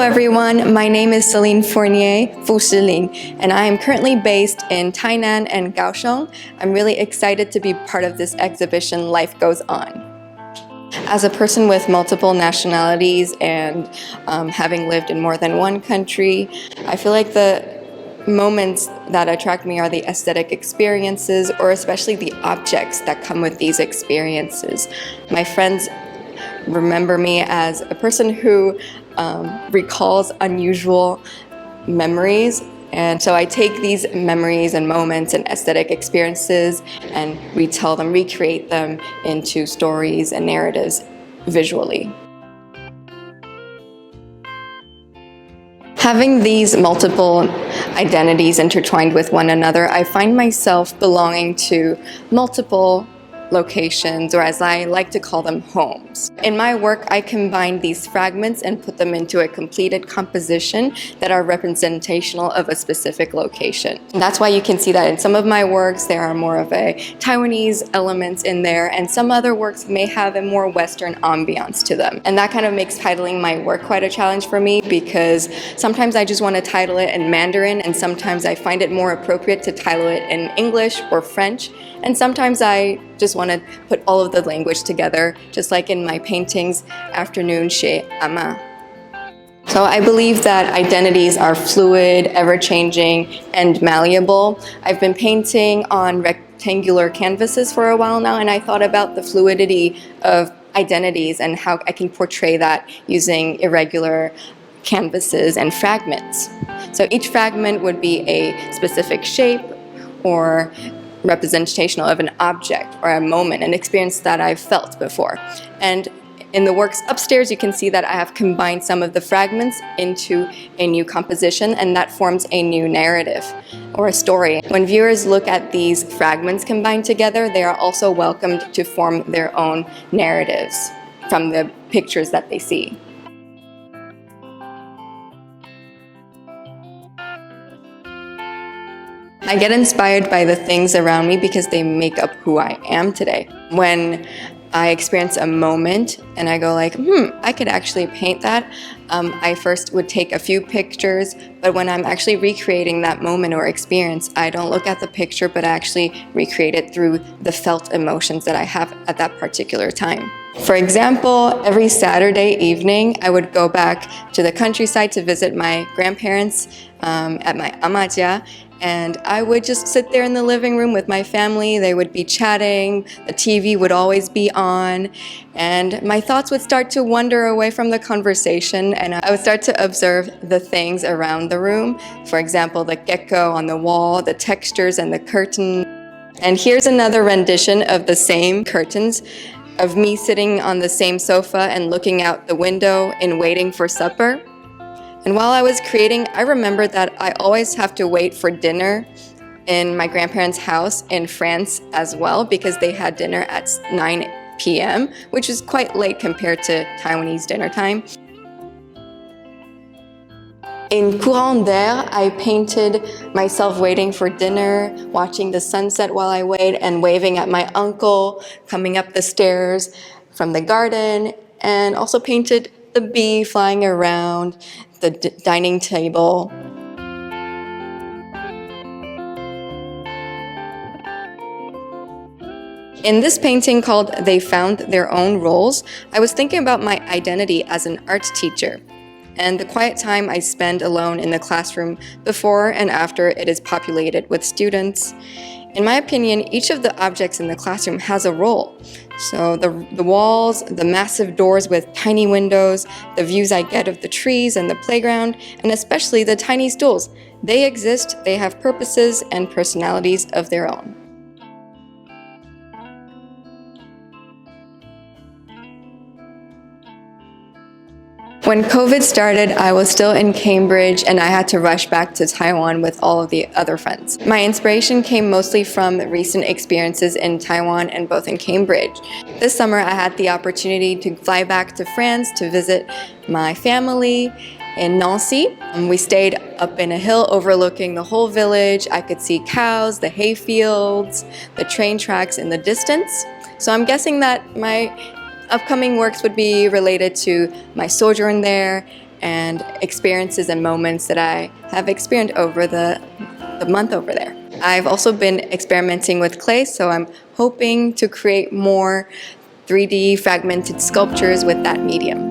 everyone, my name is Celine Fournier,傅诗霖, and I am currently based in Tainan and Kaohsiung. I'm really excited to be part of this exhibition, Life Goes On. As a person with multiple nationalities and having lived in more than one country, I feel like the moments that attract me are the aesthetic experiences, or especially the objects that come with these experiences. My friends remember me as a person who recalls unusual memories, and so I take these memories and moments and aesthetic experiences and retell them, recreate them into stories and narratives visually. Having these multiple identities intertwined with one another, I find myself belonging to multiple locations, or as I like to call them, homes. In my work, I combine these fragments and put them into a completed composition that are representational of a specific location. And that's why you can see that in some of my works, there are more of a Taiwanese elements in there, and some other works may have a more Western ambiance to them. And that kind of makes titling my work quite a challenge for me, because sometimes I just want to title it in Mandarin, and sometimes I find it more appropriate to title it in English or French. And sometimes I just want to put all of the language together, just like in my paintings, Afternoon chez Ama. So I believe that identities are fluid, ever-changing, and malleable. I've been painting on rectangular canvases for a while now, and I thought about the fluidity of identities and how I can portray that using irregular canvases and fragments. So each fragment would be a specific shape or representational of an object or a moment, an experience that I've felt before. And in the works upstairs, you can see that I have combined some of the fragments into a new composition, and that forms a new narrative or a story. When viewers look at these fragments combined together, they are also welcomed to form their own narratives from the pictures that they see. I get inspired by the things around me because they make up who I am today. When I experience a moment and I go like, I could actually paint that, I first would take a few pictures, but when I'm actually recreating that moment or experience, I don't look at the picture, but I actually recreate it through the felt emotions that I have at that particular time. For example, every Saturday evening, I would go back to the countryside to visit my grandparents at my amajia, and I would just sit there in the living room with my family. They would be chatting, the TV would always be on, and my thoughts would start to wander away from the conversation, and I would start to observe the things around the room. For example, the gecko on the wall, the textures and the curtain. And here's another rendition of the same curtains, of me sitting on the same sofa and looking out the window and waiting for supper. And while I was creating, I remembered that I always have to wait for dinner in my grandparents' house in France as well, because they had dinner at 9 p.m., which is quite late compared to Taiwanese dinner time. In Courant d'Air, I painted myself waiting for dinner, watching the sunset while I wait, and waving at my uncle coming up the stairs from the garden, and also painted the bee flying around the dining table. In this painting called They Found Their Own Roles, I was thinking about my identity as an art teacher and the quiet time I spend alone in the classroom before and after it is populated with students. In my opinion, each of the objects in the classroom has a role. So the walls, the massive doors with tiny windows, the views I get of the trees and the playground, and especially the tiny stools. They exist, they have purposes and personalities of their own. When COVID started, I was still in Cambridge and I had to rush back to Taiwan with all of the other friends. My inspiration came mostly from recent experiences in Taiwan and both in Cambridge. This summer, I had the opportunity to fly back to France to visit my family in Nancy. We stayed up in a hill overlooking the whole village. I could see cows, the hay fields, the train tracks in the distance. So I'm guessing that my upcoming works would be related to my sojourn there and experiences and moments that I have experienced over the month over there. I've also been experimenting with clay, so I'm hoping to create more 3D fragmented sculptures with that medium.